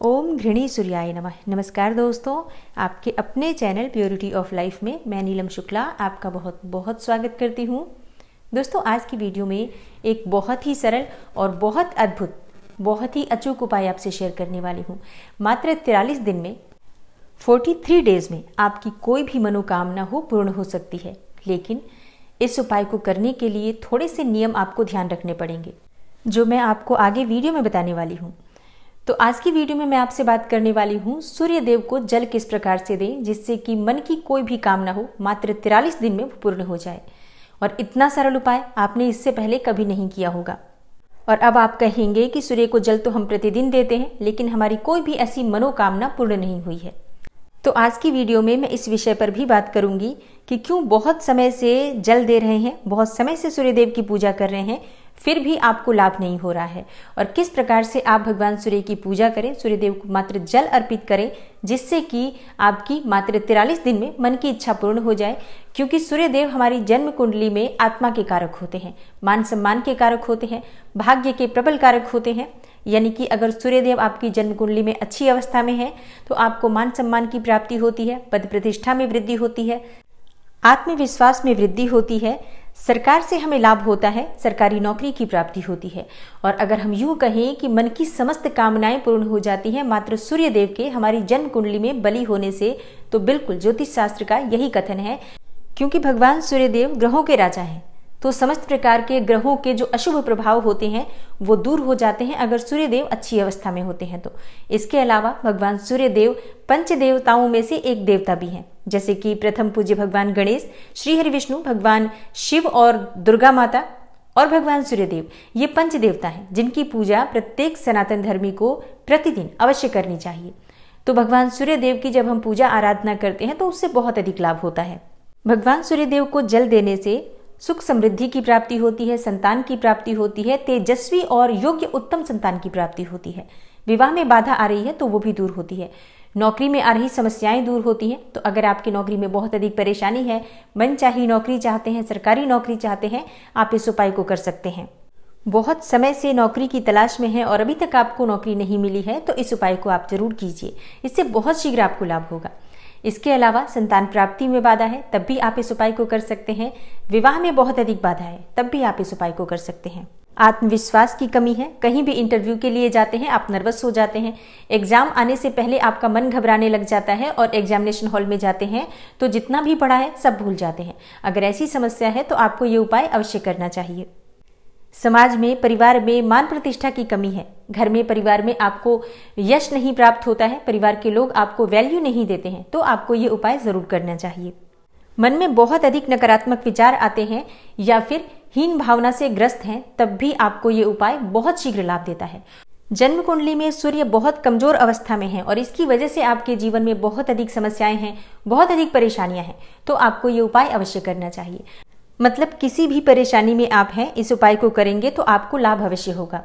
ओम घृणी सूर्याय नमः। नमस्कार दोस्तों, आपके अपने चैनल प्योरिटी ऑफ लाइफ में मैं नीलम शुक्ला आपका बहुत बहुत स्वागत करती हूँ। दोस्तों, आज की वीडियो में एक बहुत ही सरल और बहुत अद्भुत, बहुत ही अचूक उपाय आपसे शेयर करने वाली हूँ। मात्र 43 दिन में 43 डेज में आपकी कोई भी मनोकामना हो पूर्ण हो सकती है। लेकिन इस उपाय को करने के लिए थोड़े से नियम आपको ध्यान रखने पड़ेंगे, जो मैं आपको आगे वीडियो में बताने वाली हूँ। तो आज की वीडियो में मैं आपसे बात करने वाली हूँ सूर्य देव को जल किस प्रकार से दें जिससे कि मन की कोई भी कामना हो मात्र 43 दिन में पूर्ण हो जाए। और इतना सरल उपाय आपने इससे पहले कभी नहीं किया होगा। और अब आप कहेंगे कि सूर्य को जल तो हम प्रतिदिन देते हैं, लेकिन हमारी कोई भी ऐसी मनोकामना पूर्ण नहीं हुई है। तो आज की वीडियो में मैं इस विषय पर भी बात करूंगी कि क्यों बहुत समय से जल दे रहे हैं, बहुत समय से सूर्य देव की पूजा कर रहे हैं, फिर भी आपको लाभ नहीं हो रहा है, और किस प्रकार से आप भगवान सूर्य की पूजा करें, सूर्य देव को मात्र जल अर्पित करें जिससे कि आपकी मात्र 43 दिन में मन की इच्छा पूर्ण हो जाए। क्योंकि सूर्य देव हमारी जन्म कुंडली में आत्मा के कारक होते हैं, मान सम्मान के कारक होते हैं, भाग्य के प्रबल कारक होते हैं। यानी कि अगर सूर्य देव आपकी जन्म कुंडली में अच्छी अवस्था में है तो आपको मान सम्मान की प्राप्ति होती है, पद प्रतिष्ठा में वृद्धि होती है, आत्मविश्वास में वृद्धि होती है, सरकार से हमें लाभ होता है, सरकारी नौकरी की प्राप्ति होती है। और अगर हम यूं कहें कि मन की समस्त कामनाएं पूर्ण हो जाती हैं मात्र सूर्य देव के हमारी जन्म कुंडली में बलि होने से, तो बिल्कुल ज्योतिष शास्त्र का यही कथन है। क्योंकि भगवान सूर्य देव ग्रहों के राजा हैं, तो समस्त प्रकार के ग्रहों के जो अशुभ प्रभाव होते हैं वो दूर हो जाते हैं अगर सूर्य देव अच्छी अवस्था में होते हैं तो। इसके अलावा भगवान सूर्य देव पंच देवताओं में से एक देवता भी हैं, जैसे कि प्रथम पूज्य भगवान गणेश, श्री हरि विष्णु, भगवान शिव और दुर्गा माता और भगवान सूर्य देव। ये पंच देवता हैं जिनकी पूजा प्रत्येक सनातन धर्मी को प्रतिदिन अवश्य करनी चाहिए। तो भगवान सूर्य देव की जब हम पूजा आराधना करते हैं तो उससे बहुत अधिक लाभ होता है। भगवान सूर्य देव को जल देने से सुख समृद्धि की प्राप्ति होती है, संतान की प्राप्ति होती है, तेजस्वी और योग्य उत्तम संतान की प्राप्ति होती है। विवाह में बाधा आ रही है तो वो भी दूर होती है, नौकरी में आ रही समस्याएं दूर होती हैं। तो अगर आपकी नौकरी में बहुत अधिक परेशानी है, मनचाही नौकरी चाहते हैं, सरकारी नौकरी चाहते हैं, आप इस उपाय को कर सकते हैं। बहुत समय से नौकरी की तलाश में है और अभी तक आपको नौकरी नहीं मिली है तो इस उपाय को आप जरूर कीजिए, इससे बहुत शीघ्र आपको लाभ होगा। इसके अलावा संतान प्राप्ति में बाधा है तब भी आप इस उपाय को कर सकते हैं। विवाह में बहुत अधिक बाधा है तब भी आप इस उपाय को कर सकते हैं। आत्मविश्वास की कमी है, कहीं भी इंटरव्यू के लिए जाते हैं आप नर्वस हो जाते हैं, एग्जाम आने से पहले आपका मन घबराने लग जाता है और एग्जामिनेशन हॉल में जाते हैं तो जितना भी पढ़ा है सब भूल जाते हैं। अगर ऐसी समस्या है तो आपको ये उपाय अवश्य करना चाहिए। समाज में, परिवार में मान प्रतिष्ठा की कमी है, घर में, परिवार में आपको यश नहीं प्राप्त होता है, परिवार के लोग आपको वैल्यू नहीं देते हैं, तो आपको ये उपाय जरूर करना चाहिए। मन में बहुत अधिक नकारात्मक विचार आते हैं या फिर हीन भावना से ग्रस्त हैं, तब भी आपको ये उपाय बहुत शीघ्र लाभ देता है। जन्म कुंडली में सूर्य बहुत कमजोर अवस्था में है और इसकी वजह से आपके जीवन में बहुत अधिक समस्याएं हैं, बहुत अधिक परेशानियां हैं, तो आपको ये उपाय अवश्य करना चाहिए। मतलब किसी भी परेशानी में आप हैं, इस उपाय को करेंगे तो आपको लाभ अवश्य होगा।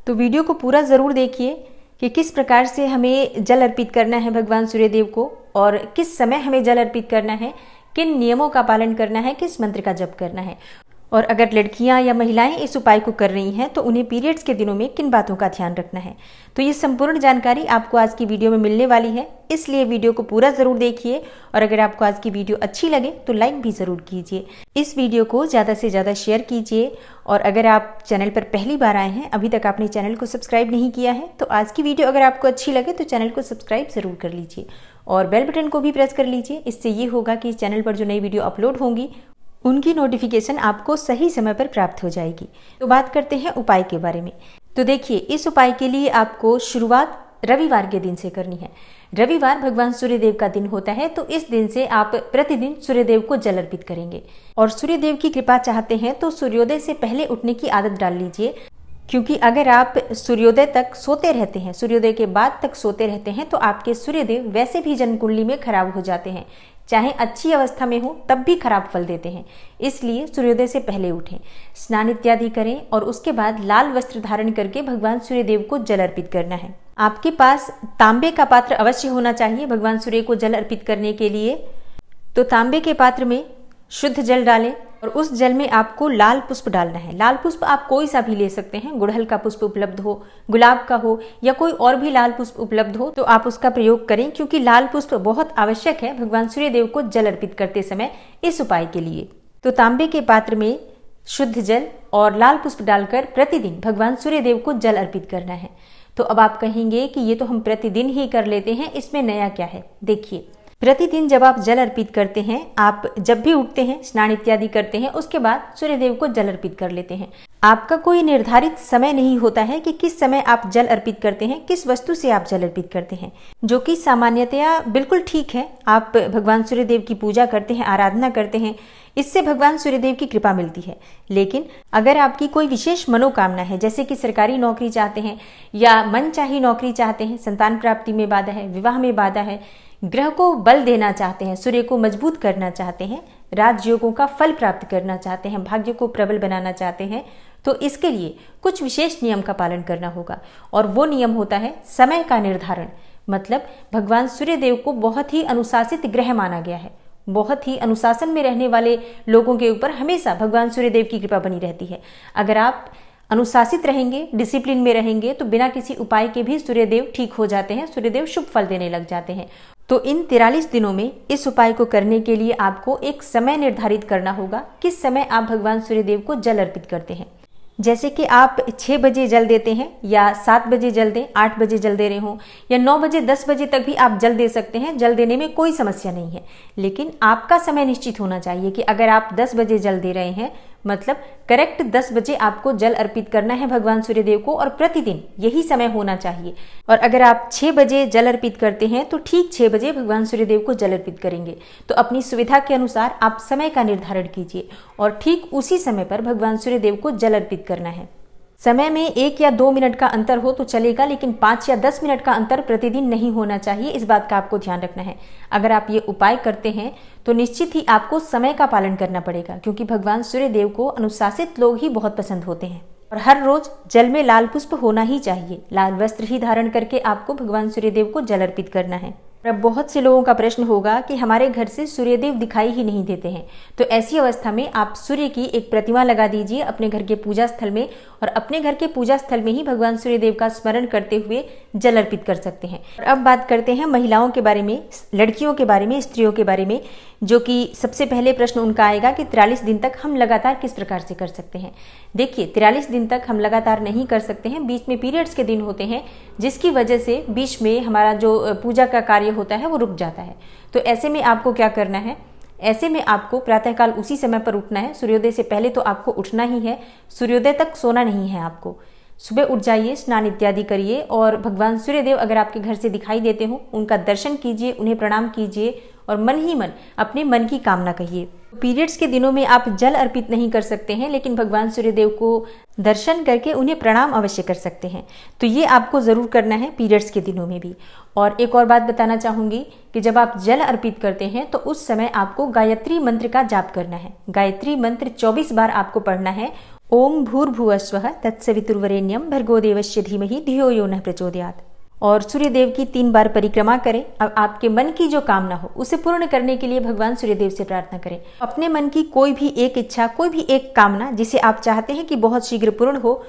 तो वीडियो को पूरा जरूर देखिए कि किस प्रकार से हमें जल अर्पित करना है भगवान सूर्य देव को और किस समय हमें जल अर्पित करना है, किन नियमों का पालन करना है, किस मंत्र का जप करना है। और अगर लड़कियां या महिलाएं इस उपाय को कर रही हैं तो उन्हें पीरियड्स के दिनों में किन बातों का ध्यान रखना है। तो ये संपूर्ण जानकारी आपको आज की वीडियो में मिलने वाली है, इसलिए वीडियो को पूरा जरूर देखिए। और अगर आपको आज की वीडियो अच्छी लगे तो लाइक भी जरूर कीजिए, इस वीडियो को ज़्यादा से ज़्यादा शेयर कीजिए। और अगर आप चैनल पर पहली बार आए हैं, अभी तक आपने चैनल को सब्सक्राइब नहीं किया है, तो आज की वीडियो अगर आपको अच्छी लगे तो चैनल को सब्सक्राइब जरूर कर लीजिए और बेल बटन को भी प्रेस कर लीजिए। इससे ये होगा कि इस चैनल पर जो नई वीडियो अपलोड होंगी उनकी नोटिफिकेशन आपको सही समय पर प्राप्त हो जाएगी। तो बात करते हैं उपाय के बारे में। तो देखिए, इस उपाय के लिए आपको शुरुआत रविवार के दिन से करनी है। रविवार भगवान सूर्यदेव का दिन होता है, तो इस दिन से आप प्रतिदिन सूर्यदेव को जल अर्पित करेंगे। और सूर्यदेव की कृपा चाहते हैं तो सूर्योदय से पहले उठने की आदत डाल लीजिए, क्योंकि अगर आप सूर्योदय तक सोते रहते हैं, सूर्योदय के बाद तक सोते रहते हैं, तो आपके सूर्यदेव वैसे भी जन्म कुंडली में खराब हो जाते हैं, चाहे अच्छी अवस्था में हो तब भी खराब फल देते हैं। इसलिए सूर्योदय से पहले उठें, स्नान इत्यादि करें और उसके बाद लाल वस्त्र धारण करके भगवान सूर्यदेव को जल अर्पित करना है। आपके पास तांबे का पात्र अवश्य होना चाहिए भगवान सूर्य को जल अर्पित करने के लिए। तो तांबे के पात्र में शुद्ध जल डालें, और उस जल में आपको लाल पुष्प डालना है। लाल पुष्प आप कोई सा भी ले सकते हैं, गुड़हल का पुष्प उपलब्ध हो, गुलाब का हो या कोई और भी लाल पुष्प उपलब्ध हो तो आप उसका प्रयोग करें, क्योंकि लाल पुष्प बहुत आवश्यक है भगवान सूर्यदेव को जल अर्पित करते समय इस उपाय के लिए। तो तांबे के पात्र में शुद्ध जल और लाल पुष्प डालकर प्रतिदिन भगवान सूर्यदेव को जल अर्पित करना है। तो अब आप कहेंगे कि ये तो हम प्रतिदिन ही कर लेते हैं, इसमें नया क्या है। देखिए, प्रतिदिन जब आप जल अर्पित करते हैं, आप जब भी उठते हैं, स्नान इत्यादि करते हैं, उसके बाद सूर्यदेव को जल अर्पित कर लेते हैं। आपका कोई निर्धारित समय नहीं होता है कि किस समय आप जल अर्पित करते हैं, किस वस्तु से आप जल अर्पित करते हैं, जो कि सामान्यतया बिल्कुल ठीक है। आप भगवान सूर्यदेव की पूजा करते हैं, आराधना करते हैं, इससे भगवान सूर्यदेव की कृपा मिलती है। लेकिन अगर आपकी कोई विशेष मनोकामना है, जैसे कि सरकारी नौकरी चाहते हैं या मनचाही नौकरी चाहते हैं, संतान प्राप्ति में बाधा है, विवाह में बाधा है, ग्रह को बल देना चाहते हैं, सूर्य को मजबूत करना चाहते हैं, राजयोगों का फल प्राप्त करना चाहते हैं, भाग्य को प्रबल बनाना चाहते हैं, तो इसके लिए कुछ विशेष नियम का पालन करना होगा। और वो नियम होता है समय का निर्धारण। मतलब भगवान सूर्यदेव को बहुत ही अनुशासित ग्रह माना गया है। बहुत ही अनुशासन में रहने वाले लोगों के ऊपर हमेशा भगवान सूर्यदेव की कृपा बनी रहती है। अगर आप अनुशासित रहेंगे, डिसिप्लिन में रहेंगे, तो बिना किसी उपाय के भी सूर्यदेव ठीक हो जाते हैं, सूर्यदेव शुभ फल देने लग जाते हैं। तो इन 43 दिनों में इस उपाय को करने के लिए आपको एक समय निर्धारित करना होगा, किस समय आप भगवान सूर्यदेव को जल अर्पित करते हैं। जैसे कि आप 6 बजे जल देते हैं या 7 बजे जल दें, 8 बजे जल दे रहे हो या 9 बजे 10 बजे तक भी आप जल दे सकते हैं। जल देने में कोई समस्या नहीं है, लेकिन आपका समय निश्चित होना चाहिए कि अगर आप 10 बजे जल दे रहे हैं, मतलब करेक्ट 10 बजे आपको जल अर्पित करना है भगवान सूर्यदेव को, और प्रतिदिन यही समय होना चाहिए। और अगर आप 6 बजे जल अर्पित करते हैं तो ठीक 6 बजे भगवान सूर्यदेव को जल अर्पित करेंगे। तो अपनी सुविधा के अनुसार आप समय का निर्धारण कीजिए और ठीक उसी समय पर भगवान सूर्यदेव को जल अर्पित करना है। समय में 1 या 2 मिनट का अंतर हो तो चलेगा, लेकिन 5 या 10 मिनट का अंतर प्रतिदिन नहीं होना चाहिए। इस बात का आपको ध्यान रखना है। अगर आप ये उपाय करते हैं तो निश्चित ही आपको समय का पालन करना पड़ेगा, क्योंकि भगवान सूर्यदेव को अनुशासित लोग ही बहुत पसंद होते हैं। और हर रोज जल में लाल पुष्प होना ही चाहिए। लाल वस्त्र ही धारण करके आपको भगवान सूर्यदेव को जल अर्पित करना है। अब बहुत से लोगों का प्रश्न होगा कि हमारे घर से सूर्यदेव दिखाई ही नहीं देते हैं, तो ऐसी अवस्था में आप सूर्य की एक प्रतिमा लगा दीजिए अपने घर के पूजा स्थल में, और अपने घर के पूजा स्थल में ही भगवान सूर्यदेव का स्मरण करते हुए जल अर्पित कर सकते हैं। और अब बात करते हैं महिलाओं के बारे में, लड़कियों के बारे में, स्त्रियों के बारे में, जो कि सबसे पहले प्रश्न उनका आएगा कि 43 दिन तक हम लगातार किस प्रकार से कर सकते हैं। देखिए, 43 दिन तक हम लगातार नहीं कर सकते हैं। बीच में पीरियड्स के दिन होते हैं, जिसकी वजह से बीच में हमारा जो पूजा का कार्य होता है वो रुक जाता है। तो ऐसे में आपको क्या करना है, ऐसे में आपको प्रातःकाल उसी समय पर उठना है। सूर्योदय से पहले तो आपको उठना ही है, सूर्योदय तक सोना नहीं है आपको। सुबह उठ जाइए, स्नान इत्यादि करिए और भगवान सूर्यदेव अगर आपके घर से दिखाई देते हो उनका दर्शन कीजिए, उन्हें प्रणाम कीजिए और मन ही मन अपने मन की कामना कहिए। पीरियड्स के दिनों में आप जल अर्पित नहीं कर सकते हैं, लेकिन भगवान सूर्यदेव को दर्शन करके उन्हें प्रणाम अवश्य कर सकते हैं। तो ये आपको जरूर करना है पीरियड्स के दिनों में भी। और एक और बात बताना चाहूंगी कि जब आप जल अर्पित करते हैं तो उस समय आपको गायत्री मंत्र का जाप करना है। गायत्री मंत्र 24 बार आपको पढ़ना है। ओम भूर्भुवस्वः तत्सवितुर्वरेण्यं भर्गो देवस्य धीमहि धियो यो नः प्रचोदयात्। और सूर्यदेव की 3 बार परिक्रमा करें। अब आपके मन की जो कामना हो उसे पूर्ण करने के लिए भगवान सूर्यदेव से प्रार्थना करें। अपने मन की कोई भी एक इच्छा, कोई भी एक कामना जिसे आप चाहते हैं कि बहुत शीघ्र पूर्ण हो,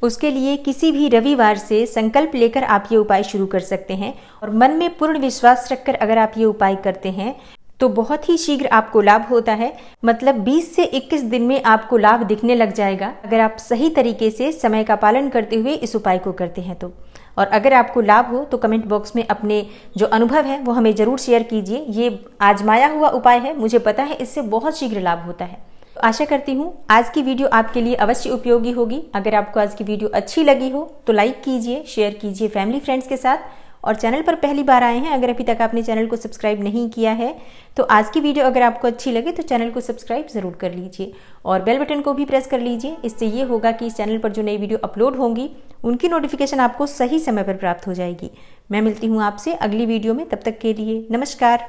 उसके लिए किसी भी रविवार से संकल्प लेकर आप ये उपाय शुरू कर सकते हैं। और मन में पूर्ण विश्वास रखकर अगर आप ये उपाय करते हैं तो बहुत ही शीघ्र आपको लाभ होता है। मतलब 20 से 21 दिन में आपको लाभ दिखने लग जाएगा, अगर आप सही तरीके से समय का पालन करते हुए इस उपाय को करते हैं तो। और अगर आपको लाभ हो तो कमेंट बॉक्स में अपने जो अनुभव है वो हमें जरूर शेयर कीजिए। ये आजमाया हुआ उपाय है, मुझे पता है इससे बहुत शीघ्र लाभ होता है। तो आशा करती हूँ आज की वीडियो आपके लिए अवश्य उपयोगी होगी। अगर आपको आज की वीडियो अच्छी लगी हो तो लाइक कीजिए, शेयर कीजिए फैमिली फ्रेंड्स के साथ। और चैनल पर पहली बार आए हैं, अगर अभी तक आपने चैनल को सब्सक्राइब नहीं किया है तो आज की वीडियो अगर आपको अच्छी लगे तो चैनल को सब्सक्राइब जरूर कर लीजिए और बेल बटन को भी प्रेस कर लीजिए। इससे ये होगा कि इस चैनल पर जो नई वीडियो अपलोड होंगी उनकी नोटिफिकेशन आपको सही समय पर प्राप्त हो जाएगी। मैं मिलती हूँ आपसे अगली वीडियो में, तब तक के लिए नमस्कार।